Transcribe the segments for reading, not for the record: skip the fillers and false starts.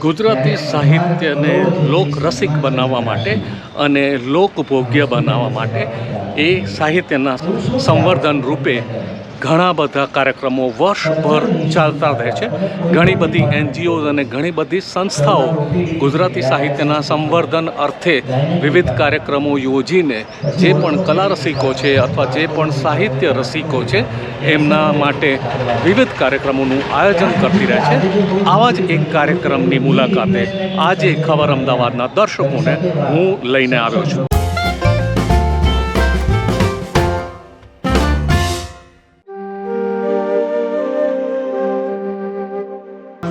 ગુજરાતી સાહિત્યને લોકરસિક બનાવવા માટે અને લોકભોગ્ય બનાવવા માટે એ સાહિત્યના સંવર્ધન રૂપે ઘણા બધા કાર્યક્રમો વર્ષભર ચાલતા રહે છે. ઘણી બધી NGO અને ઘણી બધી સંસ્થાઓ ગુજરાતી સાહિત્યના સંવર્ધન અર્થે વિવિધ કાર્યક્રમો યોજીને જે પણ કલા રસિકો છે અથવા જે પણ સાહિત્ય રસિકો છે એમના માટે વિવિધ કાર્યક્રમોનું આયોજન કરતી રહે છે. આવા જ એક કાર્યક્રમની મુલાકાતે આજે ખબર અમદાવાદના દર્શકોને હું લઈને આવ્યો છું.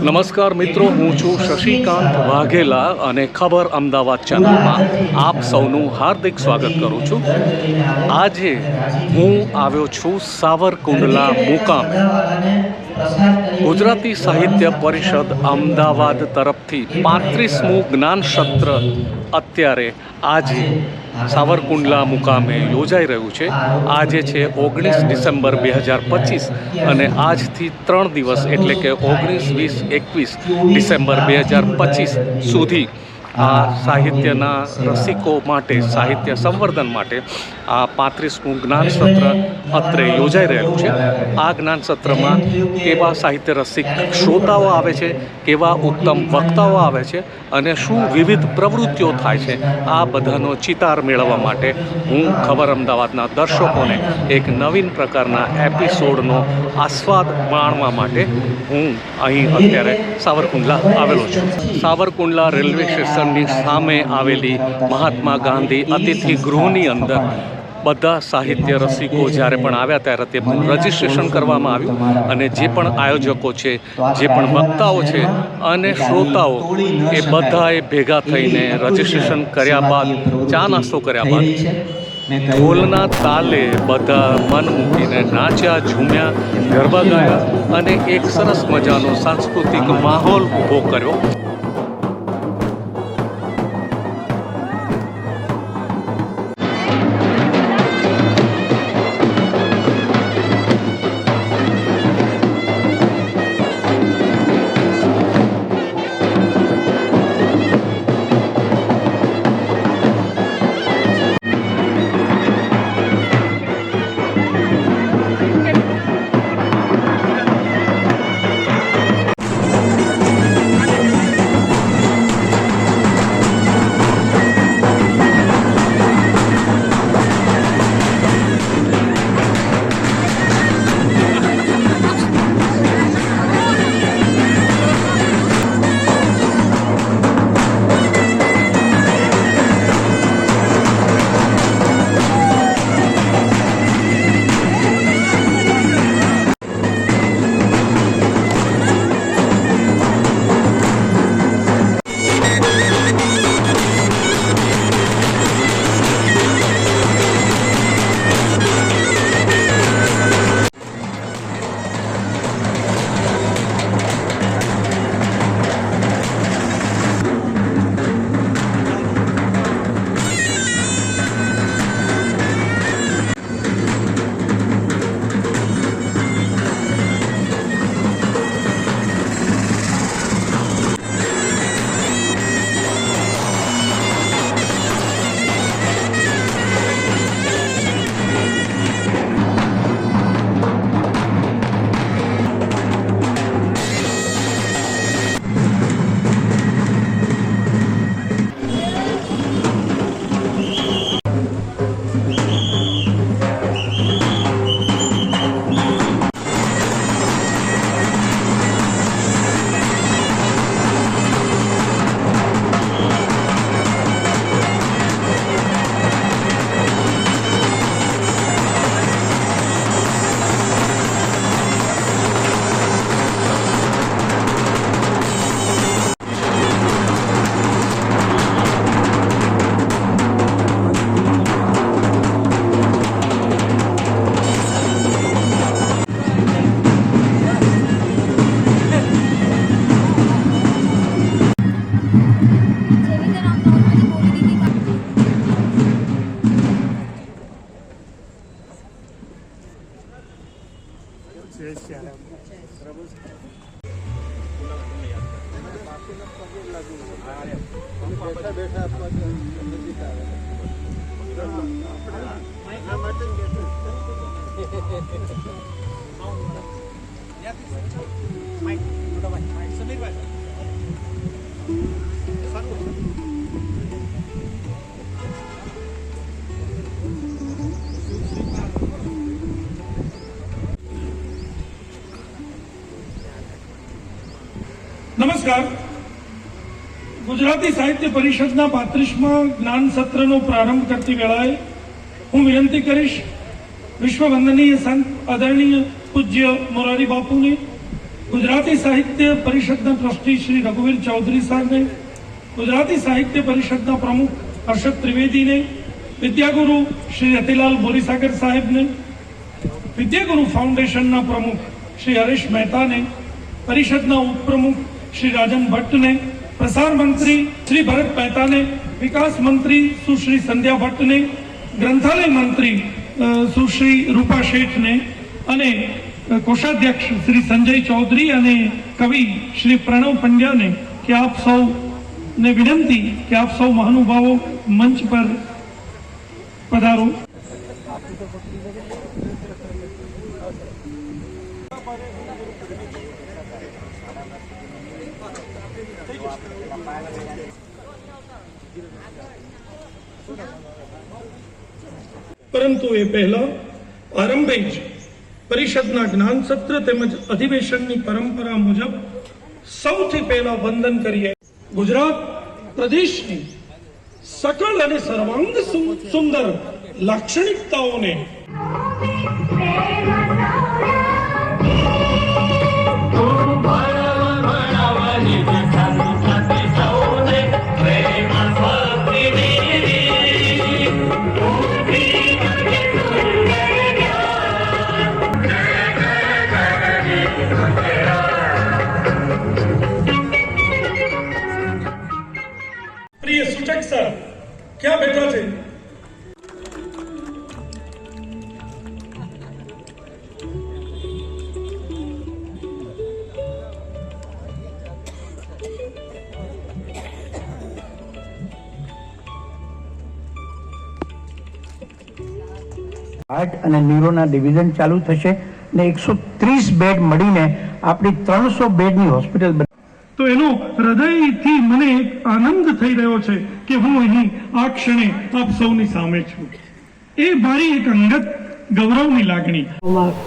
નમસ્કાર મિત્રો, હું છું શશિકાંત વાઘેલા અને ખબર અમદાવાદ ચેનલમાં આપ સૌનું હાર્દિક સ્વાગત કરું છું. આજે હું આવ્યો છું સાવરકુંડલા મુકામે. ગુજરાતી સાહિત્ય પરિષદ અમદાવાદ તરફથી 35મું જ્ઞાન સત્ર અત્યારે આજે સાવરકુંડલા મુકામે યોજાઈ રહ્યું છે. આજે છે 19 ડિસેમ્બર 2025 અને આજથી 3 દિવસ એટલે કે 19, 20, 21 ડિસેમ્બર 2025 સુધી આ સાહિત્યના રસિકો માટે, સાહિત્ય સંવર્ધન માટે આ 35મું જ્ઞાન સત્ર અત્રે યોજાઈ રહેલું છે. આ જ્ઞાન સત્રમાં કેવા સાહિત્ય રસિક શ્રોતાઓ આવે છે, કેવા ઉત્તમ વક્તાઓ આવે છે અને શું વિવિધ પ્રવૃત્તિઓ થાય છે, આ બધાનો ચિતાર મેળવવા માટે હું ખબર અમદાવાદના દર્શકોને એક નવીન પ્રકારના એપિસોડનો આસ્વાદ માણવા માટે હું અહીં અત્યારે સાવરકુંડલા આવેલો છું. સાવરકુંડલા રેલવે સ્ટેશનની સામે આવેલી મહાત્મા ગાંધી અતિથિ ગૃહની અંદર બધા સાહિત્ય રસિકો જ્યારે પણ આવ્યા ત્યારે તેમનું રજિસ્ટ્રેશન કરવામાં આવ્યું અને જે પણ આયોજકો છે, જે પણ વક્તાઓ છે અને શ્રોતાઓ એ બધાએ ભેગા થઈને રજિસ્ટ્રેશન કર્યા બાદ, ચા નાસ્તો કર્યા બાદ ઢોલના તાલે બધા મન મૂકીને નાચ્યા, ઝૂમ્યા, ગરબા ગાયા અને એક સરસ મજાનો સાંસ્કૃતિક માહોલ ઊભો કર્યો. નમસ્કાર. ગુજરાતી સાહિત્ય પરિષદના 35મા જ્ઞાન સત્રનો પ્રારંભ કરતી વેળાએ હું વિનંતી કરીશ વિશ્વવંદનીય સંત આદરણીય પૂજ્ય મોરારી બાપુને, ગુજરાતી સાહિત્ય પરિષદના ટ્રસ્ટી શ્રી રઘુવીર ચૌધરી સાહેબને, ગુજરાતી સાહિત્ય પરિષદના પ્રમુખ હર્ષદ ત્રિવેદીને, વિદ્યાગુરુ શ્રી રતિલાલ બોરીસાગર સાહેબને, વિદ્યાગુરુ ફાઉન્ડેશનના પ્રમુખ શ્રી હરેશ મહેતાને, પરિષદના ઉપપ્રમુખ श्री राजन भट्ट ने, प्रसार मंत्री श्री भरत मेहता ने, विकास मंत्री सुश्री संध्या भट्ट ने, ग्रंथालय मंत्री सुश्री रूपा शेठ ने અને કોષાધ્યક્ષ શ્રી સંજય ચૌધરી અને કવિ શ્રી પ્રણવ પંડ્યા ને કે આપ સૌ ને વિનંતી કે આપ સૌ મહાનુભાવો મંચ પર પધારો. પરંતુ એ પહેલા આરંભે જ પરિષદના જ્ઞાન સત્ર તેમજ અધિવેશનની પરંપરા મુજબ સૌથી પહેલા વંદન કરીએ ગુજરાત પ્રદેશની સકળ અને સર્વાંગ સુંદર લાક્ષણિકતાઓને. प्रिय सूचक सर क्या बैठा थे? હાર્ટ અને ન્યુરોના ડિવિઝન ચાલુ થશે ને 130 બેડ મળીને આપણી 300 બેડની હોસ્પિટલ. તો એનો હૃદયથી મને એક આનંદ થઈ રહ્યો છે કે હું અહીં આ ક્ષણે આપ સૌની સામે છું. એ મારી એક અંગત ગૌરવની લાગણી.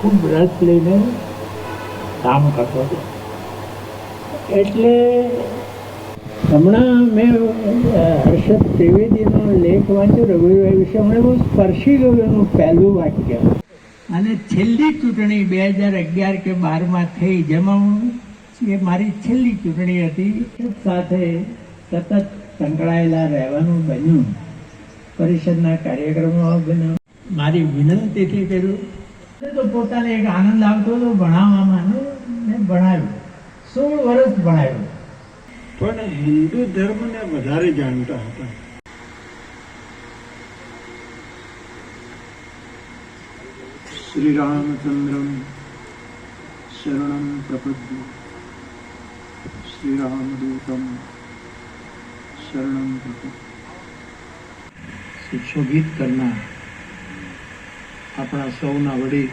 ખૂબ રસ લઈને કામ કરતો હતો. એટલે હમણાં મેં હર્ષદ ત્રિવેદીનો લેખ વાંચ્યો રઘુવીરભાઈ વિશે. મને બહુ સ્પર્શી ગયું એનું પહેલું વાક્ય. અને છેલ્લી ચૂંટણી 2011 કે 12માં થઈ, જેમાં એ મારી છેલ્લી ચૂંટણી હતી. સાથે સતત સંકળાયેલા રહેવાનું બન્યું, પરિષદના કાર્યક્રમો બન્યો. મારી વિનંતીથી કર્યું તો પોતાને એક આનંદ આવતો હતો ભણાવવામાં. મેં ભણાવ્યું, 16 વર્ષ ભણાવ્યું. પણ હિન્દુ ધર્મને વધારે જાણતા હતા. શ્રી રામચંદ્રમ શરણમ પ્રપદ્યે શ્રી રામદૂતમ શરણમ પ્રપદ્યે. સુશોભિત કરનાર આપણા સૌના વડીલ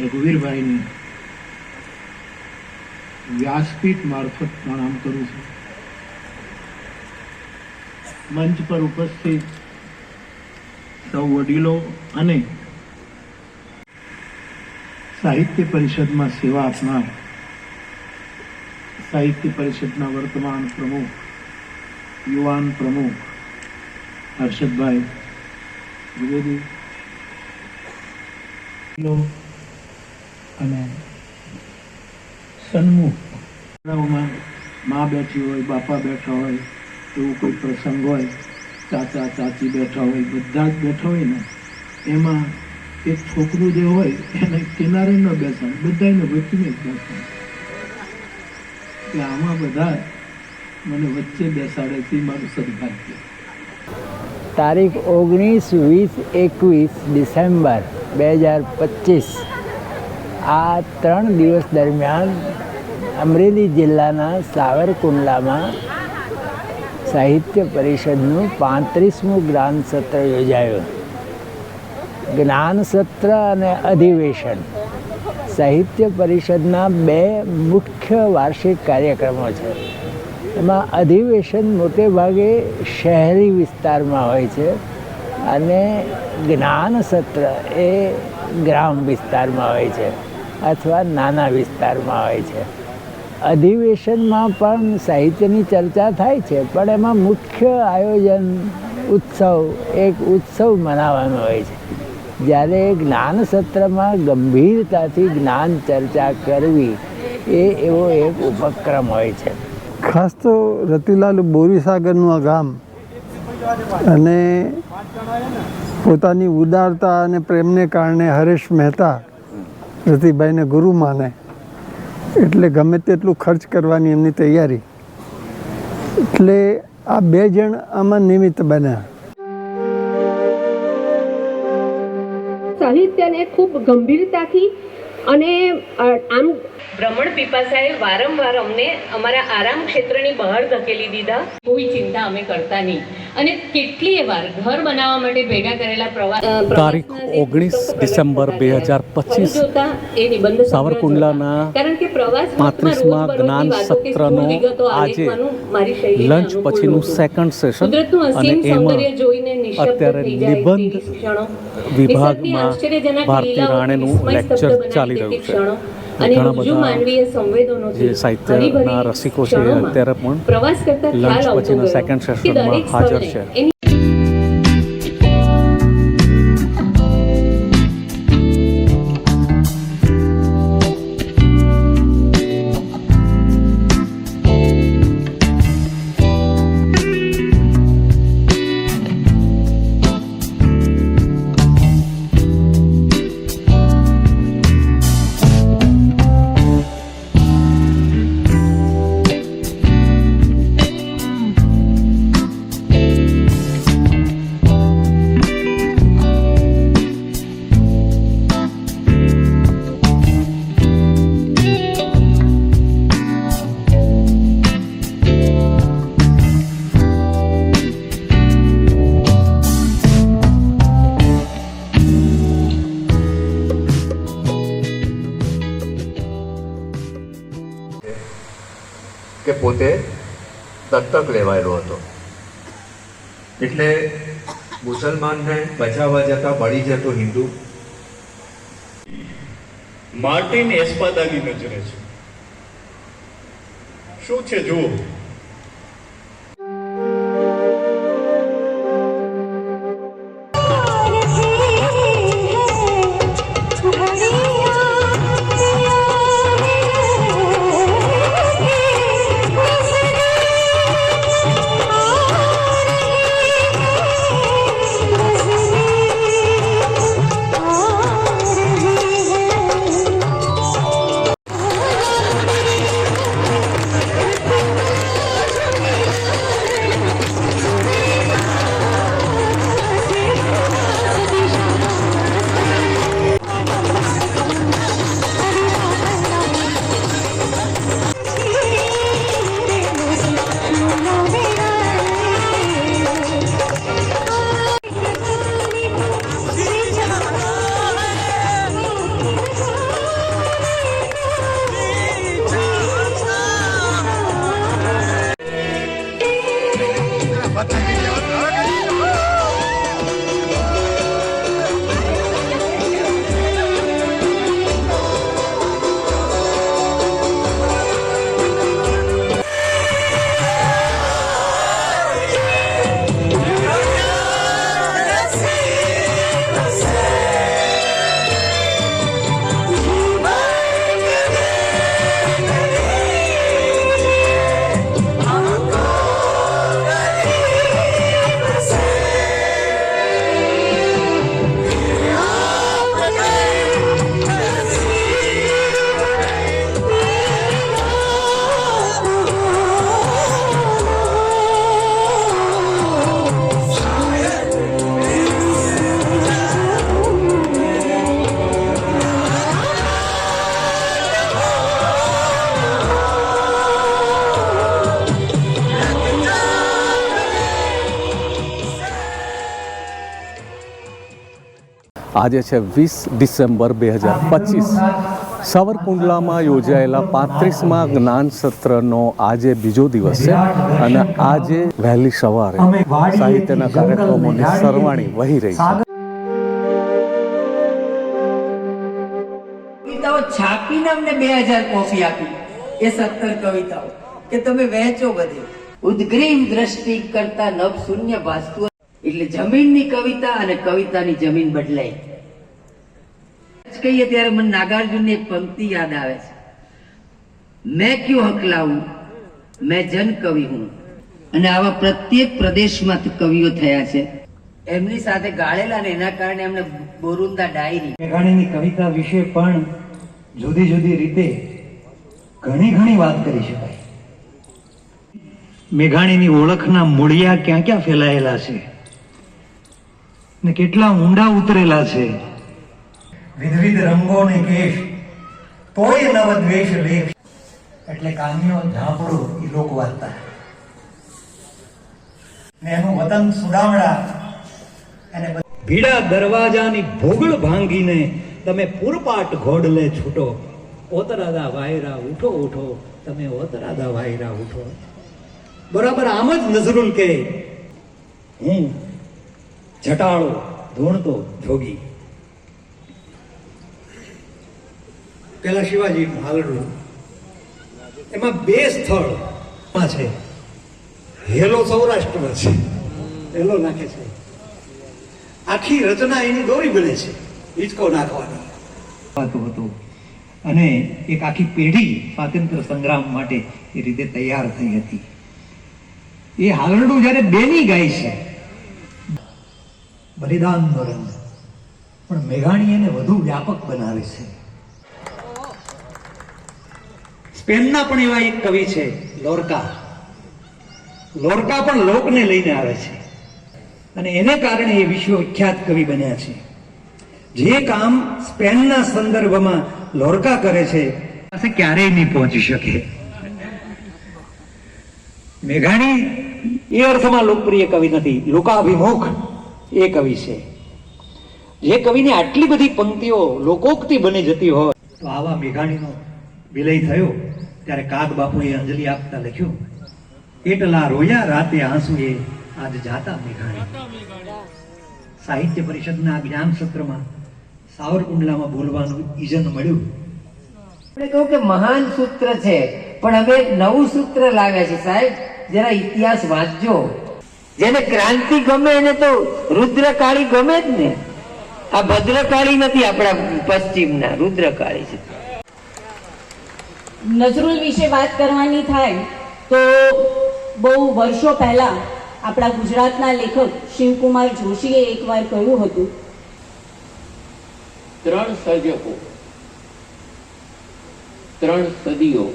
રઘુવીરભાઈને વ્યાસપીઠ મારફત પ્રણામ કરું છું. મંચ પર ઉપસ્થિત સૌ વડીલો અને સાહિત્ય પરિષદમાં સેવા આપનાર સાહિત્ય પરિષદના વર્તમાન પ્રમુખ, યુવાન પ્રમુખ હર્ષદભાઈ ત્રિવેદી અને સન્મુખ મા બેઠી હોય, બાપા બેઠા હોય, એવું કોઈ પ્રસંગ હોય, ચાચા ચાચી બેઠા હોય, બધા જ બેઠા હોય ને, એમાં એક છોકરું જે હોય એને કિનારે ન બેસાડ, બધાને વચ્ચે જ બેસાડ. એટલે આમાં બધા મને વચ્ચે બેસાડે તે મારું સદભાગ્ય. તારીખ 19, 20, 21 ડિસેમ્બર 2025 આ 3 દિવસ દરમિયાન અમરેલી જિલ્લાના સાવરકુંડલામાં સાહિત્ય પરિષદનું 35મું જ્ઞાન સત્ર યોજાયું. જ્ઞાન સત્ર અને અધિવેશન સાહિત્ય પરિષદના 2 મુખ્ય વાર્ષિક કાર્યક્રમો છે. એમાં અધિવેશન મોટે ભાગે શહેરી વિસ્તારમાં હોય છે અને જ્ઞાન સત્ર એ ગ્રામ વિસ્તારમાં હોય છે અથવા નાના વિસ્તારમાં હોય છે. અધિવેશનમાં પણ સાહિત્યની ચર્ચા થાય છે, પણ એમાં મુખ્ય આયોજન એક ઉત્સવ મનાવવાનો હોય છે. જ્યારે જ્ઞાન સત્રમાં ગંભીરતાથી જ્ઞાન ચર્ચા કરવી એ એવો એક ઉપક્રમ હોય છે. ખાસ તો રતિલાલ બોરીસાગરનું આ ગામ અને પોતાની ઉદારતા અને પ્રેમને કારણે હરેશ મહેતા રતિભાઈને ગુરુ માને એટલે ગમે તેટલું ખર્ચ કરવાની એમની તૈયારી. એટલે આ 2 જણ આમાં નિમિત્ત બન્યા. સાહિત્યને ખૂબ ગંભીરતાથી અને આમ ભ્રમણ પીપાસાએ વારંવાર અમને અમારા આરામ ક્ષેત્રની બહાર ધકેલી દીધા. કોઈ ચિંતા અમે કરતા નહીં અને કેટલીય વાર ઘર બનાવવા માટે ભેગા કરેલા તારીખ 19 ડિસેમ્બર 2025 સાવરકુંડલાના 35મા જ્ઞાન સત્રનો આજે લંચ પછીનું સેકન્ડ સેશન અને એમાં અત્યારે નિબંધ વિભાગમાં ભારતી રાણેનું લેક્ચર ચાલી રહ્યું છે. ઘણા બધા જે સાહિત્યના રસિકો છે અત્યારે પણ લંચ પછીના સેકન્ડ સેશનમાં હાજર છે. કે પોતે દત્તક લેવાયેલો હતો એટલે મુસલમાનને બચાવવા જતા બળી જતો હિન્દુ માર્ટિન એસ્પાદાની નજરે છે. શું છે જુઓ. આજે છે 20 ડિસેમ્બર 2025. સાવરકુંડલામાં યોજાયેલા 35મા જ્ઞાન સત્રનો આજે બીજો દિવસ છે અને આજે વહેલી સવારે સાહિત્યના કાર્યક્રમોની સરવાણી વહી રહી છે. કવિતાઓ છાપીને અમને 2000 કોપી આપી એ 17 કવિતાઓ કે તમે વહેંચો બધે. ઉદ્ગ્રીવ દ્રષ્ટિ કરતા નભ શૂન્ય ભાસતું, એટલે જમીનની કવિતા અને કવિતાની જમીન બદલાઈ. કહીએ ત્યારે મને નાગાર્જુનની એક પંક્તિ યાદ આવે છે, મેં ક્યું હકલાવું, મેં જન કવિ હું. અને આવા પ્રત્યેક પ્રદેશમાંથી કવિઓ થયા છે. એમની સાથે ગાળેલા ને એના કારણે એમને બોરુંદા ડાયરી. મેઘાણીની કવિતા વિશે પણ જુદી જુદી રીતે ઘણી વાત કરી શકાય. મેઘાણીની ઓળખના મૂળિયા ક્યાં ક્યાં ફેલાયેલા છે ને કેટલા ઊંડા ઉતરેલા છે. વિવિધ રંગો ને કેશ તોય નવ દ્વેષ લેખ, એટલે કાન્યો ઝાંપડો એ લોકવાર્તા ને એનું વતન સુડામડા. અને ભીડા દરવાજાની ભોગળ ભાંગીને તમે પૂરપાટ ઘોડલે છૂટો, ઓતરાદા વાયરા ઉઠો ઉઠો, તમે ઓતરાદા વાયરા ઉઠો. બરાબર આમ જ નઝરુલ કે હું જટાળો ધૂણતો જોગી. પેલા શિવાજી હાલડું, એમાં 2 સ્થળ છે. હેલો સૌરાષ્ટ્રમાં છે, હેલો નાખે છે, આખી રચના એની દોરી બને છે હિંચકો નાખવાની હતું. અને એક આખી પેઢી સ્વાતંત્ર્ય સંગ્રામ માટે એ રીતે તૈયાર થઈ હતી. એ હાલરડું જયારે બેની ગાય છે, બલિદાનનો રંગ, પણ મેઘાણી એને વધુ વ્યાપક બનાવે છે. સ્પેનના પણ એવા એક કવિ છે લોરકા. લોરકા પણ લોકને લઈને આવે છે અને એને કારણે એ વિશ્વ વિખ્યાત કવિ બન્યા છે. જે કામ સ્પેનના સંદર્ભમાં લોરકા કરે છે પાસે ક્યારેય નહીં પહોંચી શકે. મેઘાણી એ અર્થમાં લોકપ્રિય કવિ નથી, લોકાભિમુખ એ કવિ છે. જે કવિને આટલી બધી પંક્તિઓ લોકોક્તિ બની જતી હોય, તો આવા મેઘાણીનો વિલય થયો ત્યારે કાગ બાપુએ અંજલિ આપતા લખ્યું, એટલા રોયા રાતે આંસુએ આજ જાતા મેઘાણી. સાહિત્ય પરિષદના જ્ઞાન સત્રમાં સાવરકુંડલામાં બોલવાનું ઈજન મળ્યું. આપણે કહું કે મહાન સૂત્ર છે, પણ અમે એક નવું સૂત્ર લાવ્યા છે. સાહેબ જરા ઇતિહાસ વાંચજો. જેને ક્રાંતિ ગમે એને તો રુદ્રકાળી ગમે જ ને. આ ભદ્રકાળી નથી, આપણા પશ્ચિમના રુદ્રકાળી છે. નઝરુલ વિશે વાત કરવાની થાય તો બહુ વર્ષો પહેલા આપણા ગુજરાતના લેખક શિવકુમાર જોશીએ એકવાર કહ્યું હતું, 3 સર્જકો, 3 સદીઓ,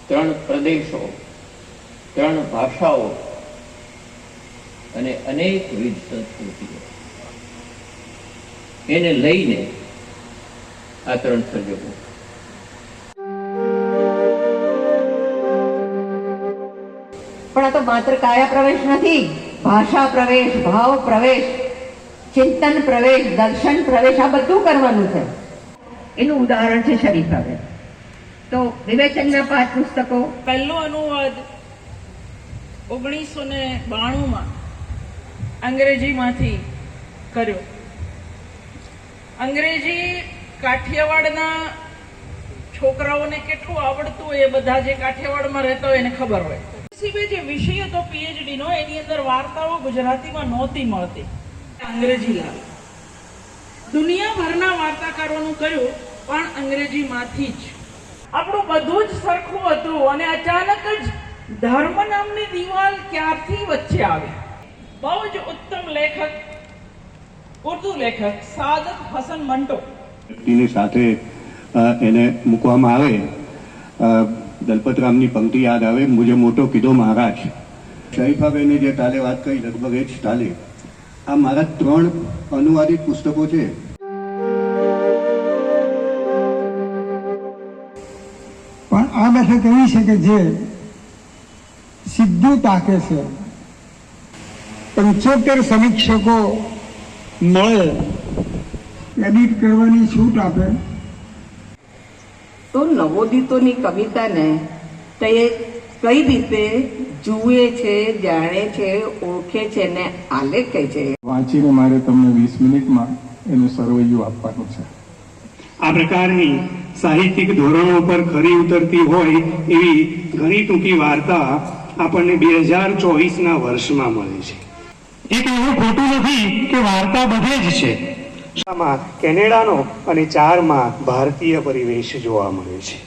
3 પ્રદેશો, 3 ભાષાઓ અને અનેકવિધ સંસ્કૃતિઓ, એને લઈને આ 3 સર્જકો. પણ આ તો માત્ર કાયા પ્રવેશ નથી, ભાષા પ્રવેશ, ભાવ પ્રવેશ, ચિંતન પ્રવેશ, દર્શન પ્રવેશ, આ બધું કરવાનું છે. એનું ઉદાહરણ છે શરીફાબેન. તો વિવેચનના 5 પુસ્તકો. પહેલો અનુવાદ 1992માં અંગ્રેજીમાંથી કર્યો. અંગ્રેજી કાઠિયાવાડના છોકરાઓને કેટલું આવડતું હોય, એ બધા જે કાઠિયાવાડમાં રહેતા હોય એને ખબર હોય. જે વિષય હતો PhD નો, એની અંદર વાર્તાઓ ગુજરાતીમાં નહોતી મળતી, અંગ્રેજી લાવી. દુનિયાભરના વાર્તાકારોનું કર્યું, પણ અંગ્રેજીમાંથી જ. આપણું બધું જ સરખું હતું અને અચાનક જ ધર્મ નામની દિવાલ ક્યારથી વચ્ચે આવી. બહુ જ ઉત્તમ લેખક, ઉર્દુ લેખક સાદત હસન મંટો એની સાથે એને મૂકવામાં આવે, દલપતરામની પંક્તિ યાદ આવે, મુજે મોટો કીધો મહારાજ. શરીફાબેને જે તાલે વાત કરી લગભગ એ જ તાલે આ મારા 3 અનુવાદિત પુસ્તકો છે. પણ આ બેઠક એવી છે કે જે સીધું તાકે છે. 75 સમીક્ષકો મળે, એડિટ કરવાની છૂટ આપે. તો નવોદિતોની કવિતાને તે કઈ રીતે જુએ છે, જાણે છે, ઓળખે છે ને આલેખે છે? વાંચીને મારે તમને 20 મિનિટમાં એનું સરવૈયું આપવાનું છે. આ પ્રકારની સાહિત્યિક ધોરણો પર ખરી ઉતરતી હોય એવી ઘણી ટૂંકી વાર્તા આપણને 2024ના વર્ષમાં મળે છે. એક એવું ખોટું નથી કે વાર્તા બધે જ છે. કેનેડાનો અને 4માં ભારતીય પરિવેશ જોવા મળે છે.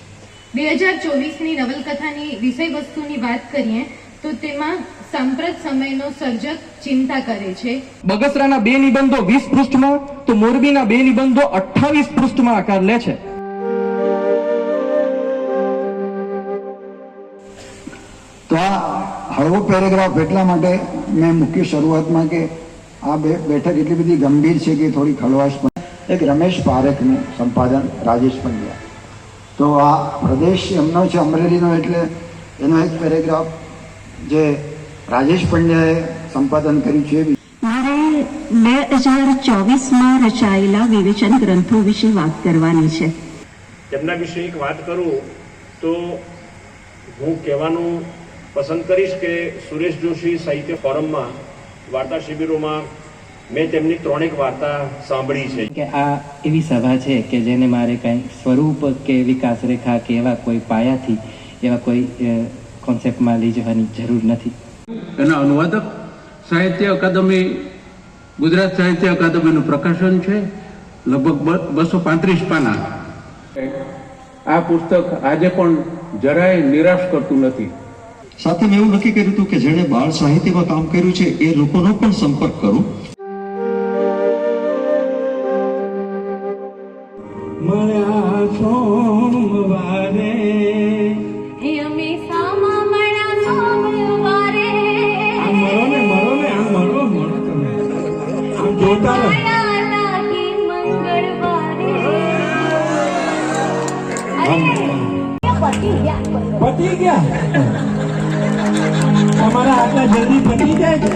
2024ની નવલકથાની વિષય વસ્તુની વાત કરીએ તો તેમાં સાંપ્રત સમયનો સર્જક ચિંતા કરે છે. બગસરાના 2 નિબંધો 20 પૃષ્ઠમાં તો મોરબીના 2 નિબંધો 28 પૃષ્ઠમાં આકાર લે છે. તો આ હળવો પેરેગ્રાફ એટલા માટે મેં મૂક્યું શરૂઆતમાં કે આ બેઠક એટલી બધી ગંભીર છે કે થોડી ખળવાશ પણ. એક રમેશ પારેખનું સંપાદન, રાજેશ પંડ્યા. તો આ પ્રદેશ એમનો છે અમરેલીનો, એટલે એનો એક પેરેગ્રાફ જે રાજેશ પંડ્યાએ સંપાદન કર્યું છે. મારે 2024માં રચાયેલા વિવેચન ગ્રંથો વિશે વાત કરવાની છે. તેમના વિશે એક વાત કરું તો હું કહેવાનું પસંદ કરીશ કે સુરેશ જોશી સાહિત્ય ફોરમમાં વાર્તા શિબિરોમાં મેં તેમની 3 વાર્તા સાંભળી છે. કે આ એવી સભા છે કે જેને મારે કંઈ સ્વરૂપ કે વિકાસ રેખા કે એવા કોઈ પાયાથી એવા કોઈ કોન્સેપ્ટમાં લઈ જવાની જરૂર નથી. એના અનુવાદક સાહિત્ય અકાદમી, ગુજરાત સાહિત્ય અકાદમીનું પ્રકાશન છે, લગભગ 235 પાના. આ પુસ્તક આજે પણ જરાય નિરાશ કરતું નથી. સાથે મેં એવું નક્કી કર્યું હતું કે જેણે બાળ સાહિત્યમાં કામ કર્યું છે એ લોકોનો પણ સંપર્ક કરું. મળ્યા સોમવારે એ અમે સામા મળ્યા સોમવારે. આમ મળો ને આમ મળો તમે આમ જોતા રહો. લાગી મંગળવારે. પતી ગયા તમારા આટલા જલ્દી પતી જાય છે?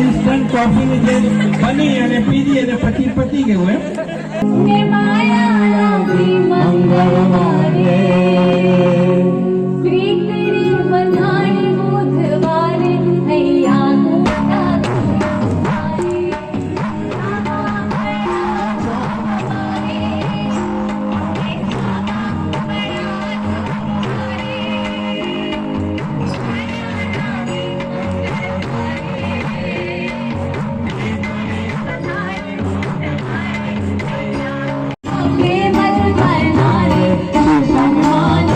ઇન્સ્ટન્ટ કોફીની જે બની અને પીધી અને પછી પતી ગયું એમ. માયા લાગી મંગળવારે. શ્રીકરી બંધાણી બુધવારે. અહીંયા મોટા ગુરુવારે. સામા મળ્યા સોમવારે.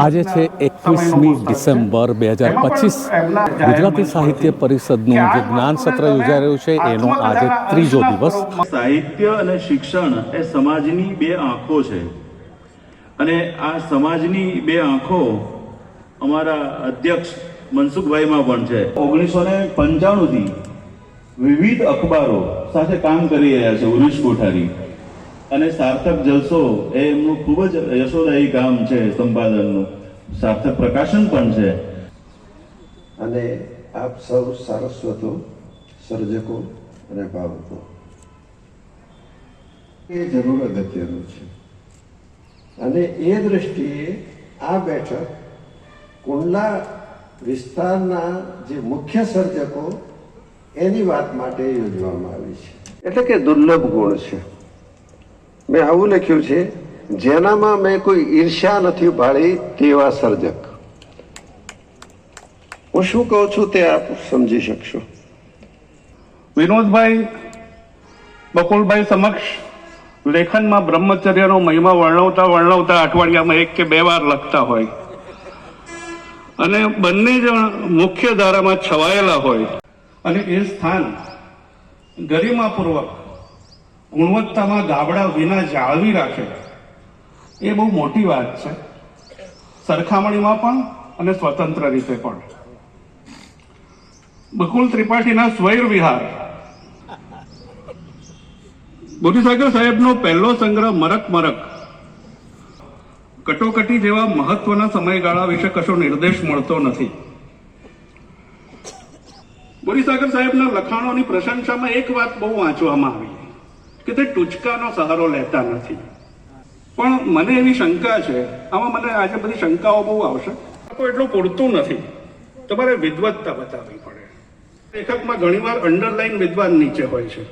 આજે છે 21મી ડિસેમ્બર 2025. ગુજરાતી સાહિત્ય પરિષદનું જે જ્ઞાન સત્ર યોજાઈ રહ્યું છે એનો આજે 3જો દિવસ. સાહિત્ય અને શિક્ષણ એ સમાજની 2 આંખો છે અને આ સમાજની 2 આંખો અમારા અધ્યક્ષ મનસુખભાઈમાં પણ છે. 1995થી વિવિધ અખબારો સાથે કામ કરી રહ્યા છે ઉરુષ કોઠારી, અને સાર્થક જલસો એ એમનું ખૂબ જ યશોદાયી કામ છે, સંપાદનનું સાર્થક પ્રકાશન પણ છે. અને આપ સૌ સારસ્વતો, સર્જકો અને ભાવકો, એ જરૂર અગત્યનું છે. અને એ દ્રષ્ટિએ આ બેઠક કુંડલા વિસ્તારના જે મુખ્ય સર્જકો એની વાત માટે યોજવામાં આવી છે. એટલે કે દુર્લભ ગુણ છે. મેં આવું લખ્યું છે, જેનામાં મેં કોઈ ઈર્ષ્યા નથી ભાળી તેવા સર્જક. હું શું કહું છું તે આપ સમજી શકશો. વિનોદભાઈ બકુલભાઈ સમક્ષ લેખનમાં બ્રહ્મચર્યનો મહિમા વર્ણવતા અઠવાડિયામાં 1 કે 2 વાર લખતા હોય અને બંને જણ મુખ્ય ધારામાં છવાયેલા હોય અને એ સ્થાન ગરિમાપૂર્વક ગુણવત્તામાં ગાબડા વિના જાળવી રાખે, એ બહુ મોટી વાત છે, સરખામણીમાં પણ અને સ્વતંત્ર રીતે પણ. બકુલ ત્રિપાઠીના સ્વૈર વિહાર, બોરીસાગર સાહેબનો પહેલો સંગ્રહ મરક મરક, કટોકટી જેવા મહત્વના સમયગાળા વિશે કશો નિર્દેશ મળતો નથી. બોરીસાગર સાહેબના લખાણોની પ્રશંસામાં એક વાત બહુ વાંચવામાં આવી કે તે ટૂચકાનો સહારો લેતા નથી. પણ મને એવી શંકા છે, આમાં મને આજે બધી શંકાઓ બહુ આવશે, તો એટલું પૂરતું નથી, તમારે વિદ્વત્તા બતાવવી પડે. લેખકમાં ઘણીવાર અંડરલાઈન વિદ્વાન નીચે હોય છે,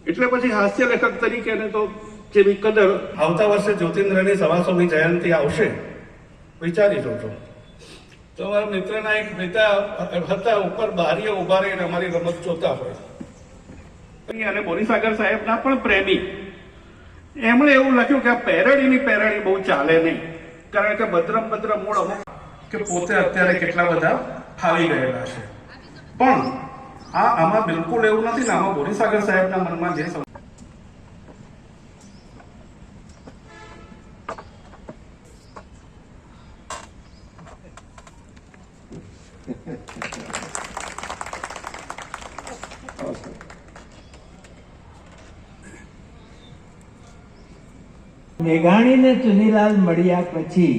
એટલે પછી હાસ્ય લેખક તરીકે તો જેવી કદર. આવતા વર્ષે જ્યોતિન્દ્રની 125મી જયંતિ આવશે, વિચારી જોજો. તો અમારા મિત્રના એક પિતા હતા, ઉપર બારીએ ઉભા રહીને અમારી રમત જોતા હોય. અને બોરીસાગર સાહેબના પણ પ્રેમી, એમણે એવું લખ્યું કે આ પેરડીની બહુ ચાલે નહીં, કારણ કે ભદ્રમ ભદ્ર મૂળ અમુક કે પોતે અત્યારે કેટલા બધા ફાવી ગયેલા છે. પણ આમાં બિલકુલ એવું નથી ને, આમાં બોરીસાગર સાહેબના મનમાં જે મેઘાણી ને ચુનીલાલ મળ્યા પછી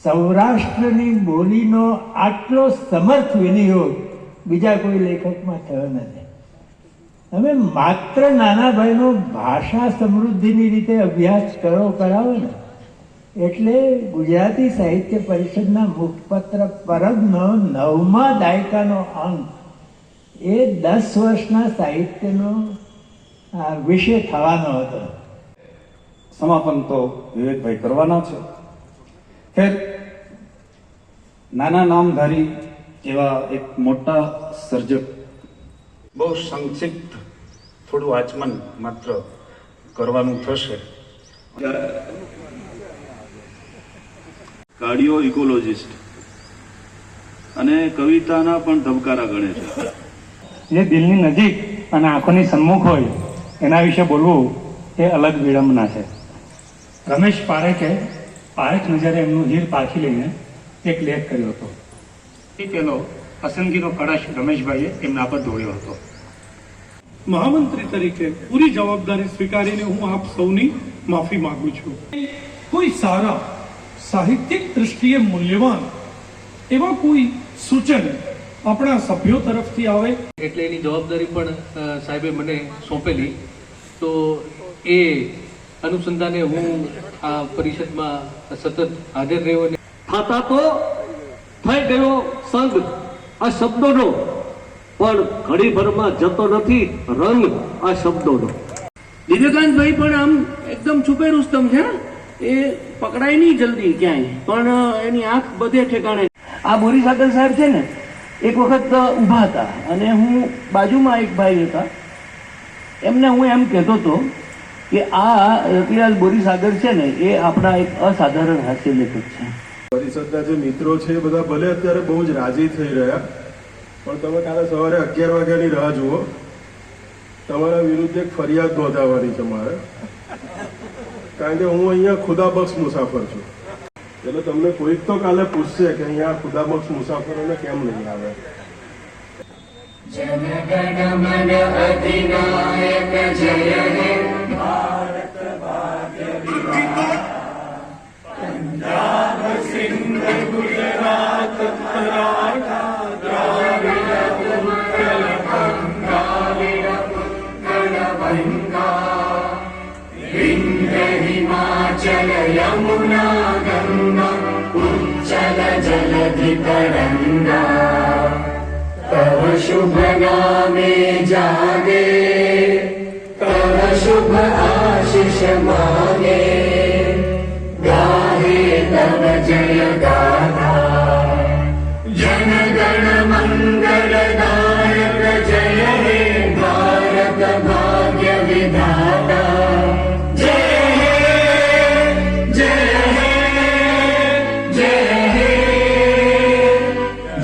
સૌરાષ્ટ્રની બોલીનો આટલો સમર્થ વિનિયોગ બીજા કોઈ લેખકમાં થયો નથી. તમે માત્ર નાના ભાઈનો ભાષા સમૃદ્ધિની રીતે અભ્યાસ કરાવો ને, એટલે ગુજરાતી સાહિત્ય પરિષદના મુખપત્ર પરબનો 9મા દાયકાનો અંક એ 10 વર્ષના સાહિત્યનો વિષય થવાનો હતો. સમાપન તો વિવેકભાઈ કરવાના છે. ખેર, નાના નામધારી એવા એક મોટા સર્જક, બહુ સંક્ષિપ્ત થોડું આચમન માત્ર કરવાનું થશે. કાર્ડિયો ઇકોલોજિસ્ટ અને કવિતાના પણ ધબકારા ગણે છે. જે દિલની નજીક અને આંખોની સન્મુખ હોય એના વિશે બોલવું એ અલગ વિડંબના છે. રમેશ પારેખે પારેખ નજરે એમનું હીર પારખી લઈને એક લેખ કર્યો હતો. તેનો પસંદગીનો કળશ રમેશભાઈએ એમના પર ઢોળ્યો હતો. મહામંત્રી તરીકે પૂરી જવાબદારી સ્વીકારીને હું આપ સૌની માફી માંગુ છું. કોઈ સારા સાહિત્યિક દ્રષ્ટિએ મૂલ્યવાન એવા કોઈ સૂચન આપણા સભ્યો તરફથી આવે એટલે એની જવાબદારી પણ સાહેબે મને સોંપેલી. તો એ અનુસંધાને હું આ પરિષદમાં સતત હાજર રહ્યો. થતા તો થઈ ગયો સંગ આ શબ્દોનો, પણ ઘડીભરમાં જતો નથી રંગ આ શબ્દોનો. વિવેકાનંદભાઈ પણ આમ એકદમ છુપે રુસ્તમ છે, એ પકડાય નહીં જલ્દી ક્યાંય, પણ એની આંખ બધે ઠેકાણે. આ બોરીસાગર સાહેબ છે ને, એક વખત ઊભા હતા અને હું બાજુમાં એક ભાઈ હતા, એમને હું એમ કહેતો હતો કે આ રતિલાલ બોરીસાગર છે ને, એ આપણા એક અસાધારણ હાસ્ય લેખક છે. પરિષદના જે મિત્રો છે એ બધા ભલે અત્યારે બહુ જ રાજી થઈ રહ્યા, પણ તમે કાલે સવારે 11 વાગ્યાની રાહ જુઓ. તમારા વિરુદ્ધ એક ફરિયાદ નોંધાવવાની છે મારે, કારણ કે હું અહીંયા ખુદાબક્ષ મુસાફર છું. એટલે તમને કોઈક તો કાલે પૂછશે કે અહીંયા ખુદાબક્ષ મુસાફરોને કેમ નહીં આવે. જનગણ મન અધિનાયક જય હે ભારત ભાગ્ય વિધાતા, પંજાબ સિંધ ગુજરાત મરાઠા દ્રાવિડ ઉત્કલ ગંગા, વિંધ્ય હિમાચલ યમુના ગંગા ઉચ્ચલ जलधि तरंगा तव शुभ नामे जागे तव शुभ आशीष मांगे गाहे तव जय गाथा जन गण मंगल दायक जय हे भारत भाग्य विधाता जय हे जय हे जय हे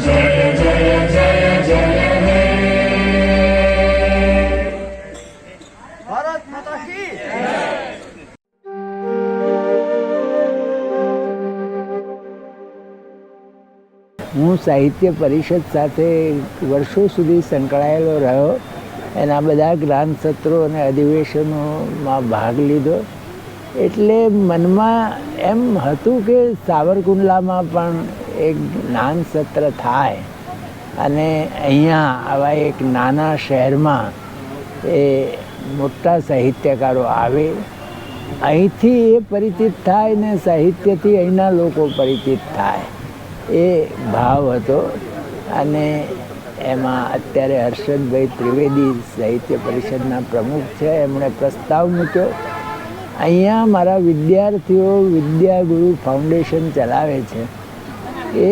जय जय जय जय हे भारत माता की હું સાહિત્ય પરિષદ સાથે વર્ષો સુધી સંકળાયેલો રહ્યો. એના બધા જ્ઞાન સત્રો અને અધિવેશનોમાં ભાગ લીધો. એટલે મનમાં એમ હતું કે સાવરકુંડલામાં પણ એક જ્ઞાન સત્ર થાય અને અહીંયા આવા એક નાના શહેરમાં એ મોટા સાહિત્યકારો આવે, અહીંથી એ પરિચિત થાય ને સાહિત્યથી અહીંના લોકો પરિચિત થાય, એ ભાવ હતો. અને એમાં અત્યારે હર્ષદભાઈ ત્રિવેદી સાહિત્ય પરિષદના પ્રમુખ છે, એમણે પ્રસ્તાવ મૂક્યો. અહીંયા મારા વિદ્યાર્થીઓ વિદ્યાગુરુ ફાઉન્ડેશન ચલાવે છે. એ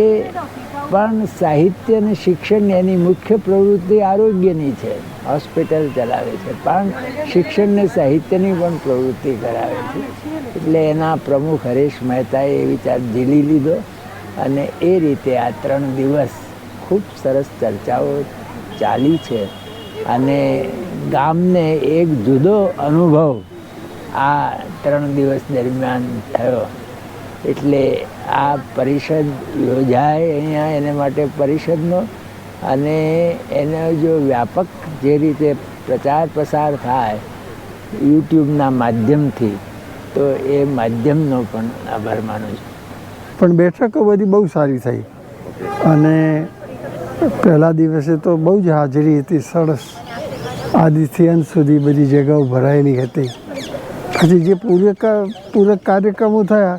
પણ સાહિત્ય અને શિક્ષણ એની મુખ્ય પ્રવૃત્તિ આરોગ્યની છે, હોસ્પિટલ ચલાવે છે, પણ શિક્ષણ ને સાહિત્યની પણ પ્રવૃત્તિ કરાવે છે. એટલે એના પ્રમુખ હરેશ મહેતાએ એ વિચાર ઝીલી લીધો અને એ રીતે આ 3 દિવસ ખૂબ સરસ ચર્ચાઓ ચાલી છે અને ગામને એક જુદો અનુભવ આ 3 દિવસ દરમિયાન થયો. એટલે આ પરિષદ યોજાય અહીંયા એને માટે પરિષદનો અને એનો જો વ્યાપક જે રીતે પ્રચાર પ્રસાર થાય યુટ્યુબના માધ્યમથી, તો એ માધ્યમનો પણ આભાર માનું છું. પણ બેઠકો બધી બહુ સારી થઈ અને પહેલા દિવસે તો બહુ જ હાજરી હતી સરસ, આદિથી અંત સુધી બધી જગ્યાઓ ભરાયેલી હતી. પછી જે પૂરક કાર્યક્રમો થયા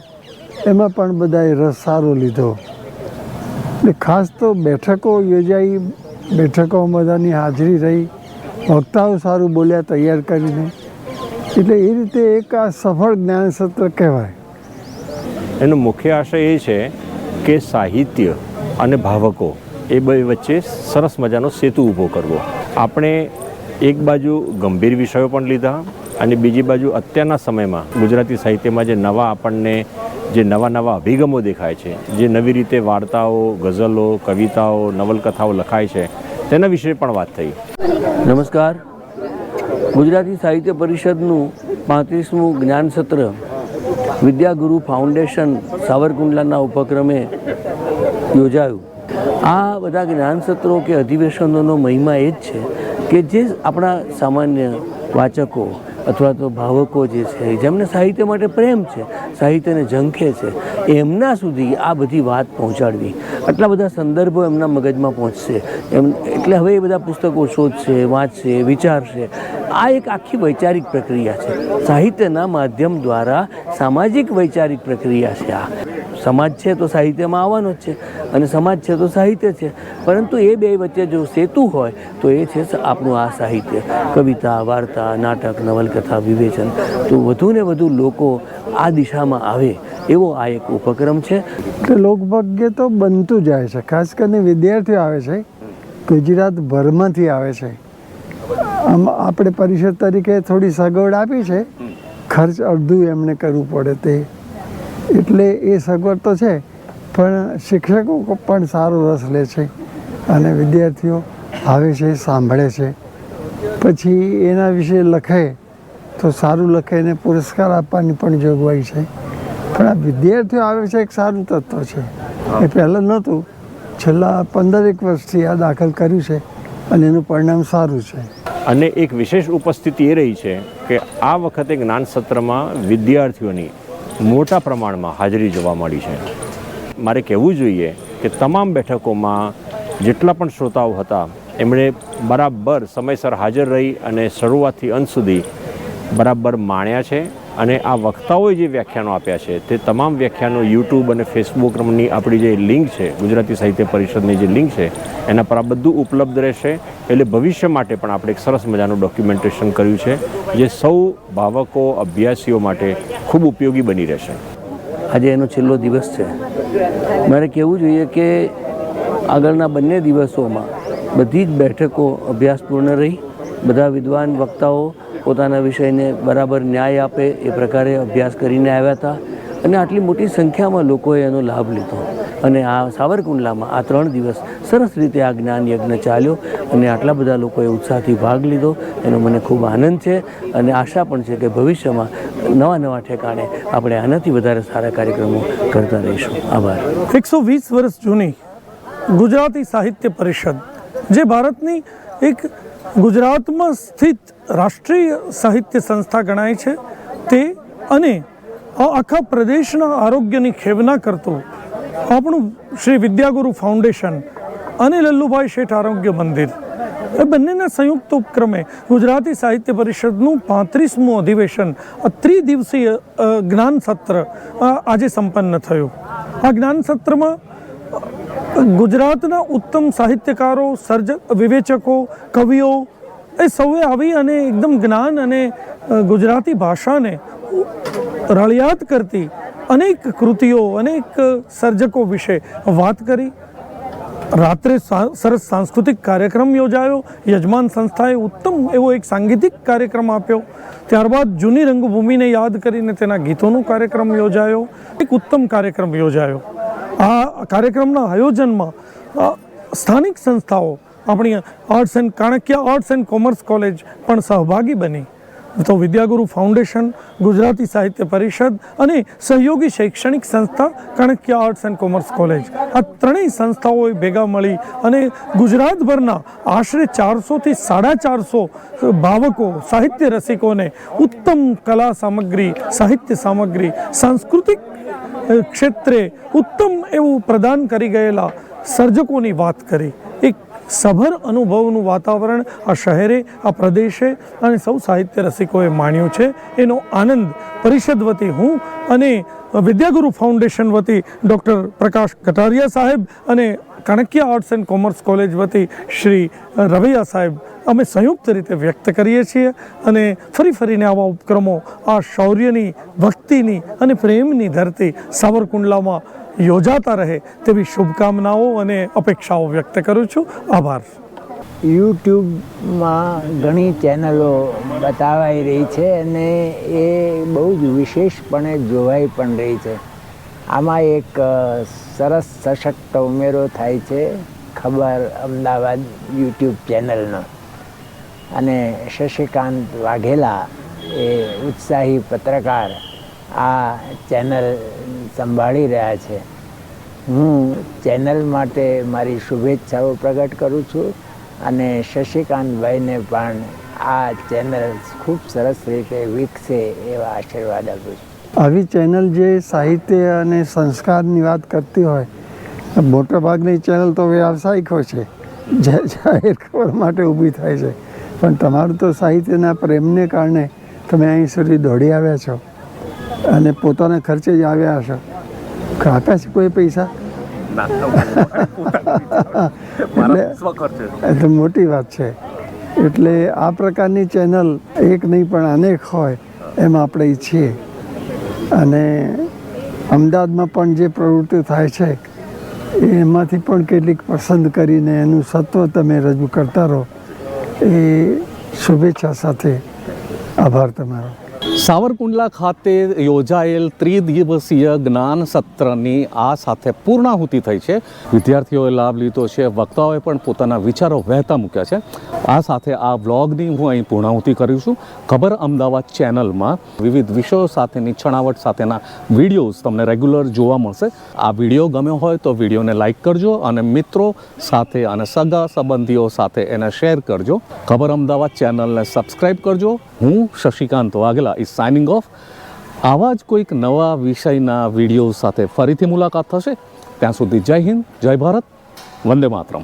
એમાં પણ બધાએ રસ સારો લીધો. એટલે ખાસ તો બેઠકો યોજાઈ, બેઠકોમાં બધાની હાજરી રહી, વક્તાઓ સારું બોલ્યા તૈયાર કરીને. એટલે એ રીતે એક આ સફળ જ્ઞાન સત્ર કહેવાય. એનો મુખ્ય આશય એ છે કે સાહિત્ય અને ભાવકો એ બે વચ્ચે સરસ મજાનો સેતુ ઊભો કરવો. આપણે એક બાજુ ગંભીર વિષયો પણ લીધા અને બીજી બાજુ અત્યારના સમયમાં ગુજરાતી સાહિત્યમાં જે આપણને જે નવા અભિગમો દેખાય છે, જે નવી રીતે વાર્તાઓ, ગઝલો, કવિતાઓ, નવલકથાઓ લખાય છે, તેના વિશે પણ વાત થઈ. નમસ્કાર. ગુજરાતી સાહિત્ય પરિષદનું 35મું જ્ઞાન સત્ર વિદ્યાગુરુ ફાઉન્ડેશન સાવરકુંડલાના ઉપક્રમે યોજાયું. આ બધા જ્ઞાન સત્રો કે અધિવેશનોનો મહિમા એ જ છે કે જે આપણા સામાન્ય વાચકો અથવા તો ભાવકો જે છે, જેમને સાહિત્ય માટે પ્રેમ છે, સાહિત્યને ઝંખે છે, એમના સુધી આ બધી વાત પહોંચાડવી. આટલા બધા સંદર્ભો એમના મગજમાં પહોંચશે એટલે હવે એ બધા પુસ્તકો શોધશે, વાંચશે, વિચારશે. આ એક આખી વૈચારિક પ્રક્રિયા છે. સાહિત્યના માધ્યમ દ્વારા સામાજિક વૈચારિક પ્રક્રિયા છે. આ સમાજ છે તો સાહિત્યમાં આવવાનો જ છે અને સમાજ છે તો સાહિત્ય છે, પરંતુ એ બે વચ્ચે જો સેતુ હોય તો એ છે આપણું આ સાહિત્ય, કવિતા, વાર્તા, નાટક, નવલકથા, વિવેચન. તો વધુ ને વધુ લોકો આ દિશામાં આવે એવો આ એક ઉપક્રમ છે. લોકભાગ્ય તો બનતું જાય છે. ખાસ કરીને વિદ્યાર્થીઓ આવે છે, ગુજરાતભરમાંથી આવે છે. આમ આપણે પરિષદ તરીકે થોડી સગવડ આપી છે, ખર્ચ અડધું એમને કરવું પડે તે, એટલે એ સગવડ તો છે. પણ શિક્ષકો પણ સારો રસ લે છે અને વિદ્યાર્થીઓ આવે છે, સાંભળે છે, પછી એના વિશે લખે તો સારું લખે એને પુરસ્કાર આપવાની પણ જોગવાઈ છે. પણ આ વિદ્યાર્થીઓ આવે છે એક સારું તત્વ છે. એ પહેલાં નહોતું, છેલ્લા 15 વર્ષથી આ દાખલ કર્યું છે અને એનું પરિણામ સારું છે. અને એક વિશેષ ઉપસ્થિતિ એ રહી છે કે આ વખતે જ્ઞાન સત્રમાં વિદ્યાર્થીઓની મોટા પ્રમાણમાં હાજરી જોવા મળી છે. મારે કહેવું જોઈએ કે તમામ બેઠકોમાં જેટલા પણ શ્રોતાઓ હતા એમણે બરાબર સમયસર હાજર રહી અને શરૂઆતથી અંત સુધી બરાબર માણ્યા છે અને આ વક્તાઓએ જે વ્યાખ્યાનો આપ્યા છે તે તમામ વ્યાખ્યાનો યુટ્યુબ અને ફેસબુકની આપણી જે લિંક છે, ગુજરાતી સાહિત્ય પરિષદની જે લિંક છે એના પર આ બધું ઉપલબ્ધ રહેશે. એટલે ભવિષ્ય માટે પણ આપણે એક સરસ મજાનું ડોક્યુમેન્ટેશન કર્યું છે જે સૌ ભાવકો, અભ્યાસીઓ માટે ખૂબ ઉપયોગી બની રહેશે. આજે એનો છેલ્લો દિવસ છે. મારે કહેવું જોઈએ કે આગળના બંને દિવસોમાં બધી જ બેઠકો અભ્યાસપૂર્ણ રહી. બધા વિદ્વાન વક્તાઓ પોતાના વિષયને બરાબર ન્યાય આપે એ પ્રકારે અભ્યાસ કરીને આવ્યા હતા અને આટલી મોટી સંખ્યામાં લોકોએ એનો લાભ લીધો. અને આ સાવરકુંડલામાં આ 3 દિવસ સરસ રીતે આ જ્ઞાન યજ્ઞ ચાલ્યો અને આટલા બધા લોકોએ ઉત્સાહથી ભાગ લીધો એનો મને ખૂબ આનંદ છે અને આશા પણ છે કે ભવિષ્યમાં નવા ઠેકાણે આપણે આનાથી વધારે સારા કાર્યક્રમો કરતા રહીશું. આભાર. 120 વર્ષ જૂની ગુજરાતી સાહિત્ય પરિષદ, જે ભારતની એક ગુજરાતમાં સ્થિત રાષ્ટ્રીય સાહિત્ય સંસ્થા ગણાય છે, તે અને આખા પ્રદેશના આરોગ્યની ખેવના કરતું આપણું શ્રી વિદ્યાગુરુ ફાઉન્ડેશન અને લલ્લુભાઈ શેઠ આરોગ્ય મંદિર, એ બંનેના સંયુક્ત ઉપક્રમે ગુજરાતી સાહિત્ય પરિષદનું 35મું અધિવેશન, 3 દિવસીય જ્ઞાન સત્ર આજે સંપન્ન થયું. આ જ્ઞાન સત્રમાં ગુજરાતના ઉત્તમ સાહિત્યકારો, વિવેચકો, કવિઓ એ સૌએ આવી અને એકદમ જ્ઞાન અને ગુજરાતી ભાષાને રળિયાત કરતી અનેક કૃતિઓ, અનેક સર્જકો વિશે વાત કરી. રાત્રે સરસ સાંસ્કૃતિક કાર્યક્રમ યોજાયો. યજમાન સંસ્થાએ ઉત્તમ એવો એક સાંગીતિક કાર્યક્રમ આપ્યો. ત્યારબાદ જૂની રંગભૂમિને યાદ કરીને તેના ગીતોનો કાર્યક્રમ યોજાયો. એક ઉત્તમ કાર્યક્રમ યોજાયો. આ કાર્યક્રમના આયોજનમાં સ્થાનિક સંસ્થાઓ, આપણી Kankiya arts and commerce college પણ સહભાગી બની. તો વિદ્યાગુરુ ફાઉન્ડેશન, ગુજરાતી સાહિત્ય પરિષદ અને સહયોગી શૈક્ષણિક સંસ્થા Kankiya arts and commerce college, આ ત્રણેય સંસ્થાઓએ ભેગા મળી અને ગુજરાતભરના આશરે 400થી 450 ભાવકો, સાહિત્ય રસિકોને ઉત્તમ કલા સામગ્રી, સાહિત્ય સામગ્રી, સાંસ્કૃતિક ક્ષેત્રે ઉત્તમ એવું પ્રદાન કરી ગયેલા સર્જકોની વાત કરી. એક સભર અનુભવનું વાતાવરણ આ શહેરે, આ પ્રદેશે અને સૌ સાહિત્ય રસિકોએ માણ્યું છે. એનો આનંદ પરિષદ વતી હું અને વિદ્યાગુરુ ફાઉન્ડેશન વતી ડૉક્ટર પ્રકાશ કટારિયા સાહેબ અને Kankiya arts and commerce college વતી શ્રી રવૈયા સાહેબ અમે સંયુક્ત રીતે વ્યક્ત કરીએ છીએ. અને ફરીને આવા ઉપક્રમો આ શૌર્યની, ભક્તિની અને પ્રેમની ધરતી સાવરકુંડલામાં યોજાતા રહે તેવી શુભકામનાઓ અને અપેક્ષાઓ વ્યક્ત કરું છું. આભાર. યુટ્યુબમાં ઘણી ચેનલો બતાવાઈ રહી છે અને એ બહુ જ વિશેષપણે જોવાઈ પણ રહી છે. આમાં એક સરસ સશક્ત ઉમેરો થાય છે ખબર અમદાવાદ યુટ્યુબ ચેનલનો, અને શશિકાંત વાઘેલા એ ઉત્સાહી પત્રકાર આ ચેનલ સંભાળી રહ્યા છે. હું ચેનલ માટે મારી શુભેચ્છાઓ પ્રગટ કરું છું અને શશિકાંતભાઈને પણ આ ચેનલ ખૂબ સરસ રીતે વિકસે એવા આશીર્વાદ આપું છું. આવી ચેનલ જે સાહિત્ય અને સંસ્કારની વાત કરતી હોય, મોટાભાગની ચેનલ તો વ્યાવસાયિક હોય છે, જાહેર ખબર માટે ઊભી થાય છે, પણ તમારું તો સાહિત્યના પ્રેમને કારણે તમે અહીં સુધી દોડી આવ્યા છો અને પોતાના ખર્ચે જ આવ્યા છો. આપ્યા છે કોઈ પૈસા? એટલે મોટી વાત છે. એટલે આ પ્રકારની ચેનલ એક નહીં પણ અનેક હોય એમ આપણે ઈચ્છીએ. અને અમદાવાદમાં પણ જે પ્રવૃત્તિ થાય છે એમાંથી પણ કેટલીક પસંદ કરીને એનું સત્વ તમે રજૂ કરતા રહો એ શુભેચ્છા સાથે આભાર તમારો. સાવરકુંડલા ખાતે યોજાયેલ 3 દિવસીય જ્ઞાન સત્રની આ સાથે પૂર્ણાહુતિ થઈ છે. વિદ્યાર્થીઓએ લાભ લીધો છે, વક્તાઓએ પણ પોતાના વિચારો વહેતા મૂક્યા છે. આ સાથે આ વ્લોગની હું અહીં પૂર્ણાહુતિ કરું છું. ખબર અમદાવાદ ચેનલમાં વિવિધ વિષયો સાથેની છણાવટ સાથેના વિડીયોઝ તમને રેગ્યુલર જોવા મળશે. આ વિડીયો ગમ્યો હોય તો વિડીયોને લાઇક કરજો અને મિત્રો સાથે અને સગા સંબંધીઓ સાથે એને શેર કરજો. ખબર અમદાવાદ ચેનલને સબસ્ક્રાઈબ કરજો. હું Shashikant Vaghela is signing of. આવા જ કોઈક નવા વિષયના વિડીયો સાથે ફરીથી મુલાકાત થશે. ત્યાં સુધી જય હિન્દ, જય ભારત, વંદે માતરમ.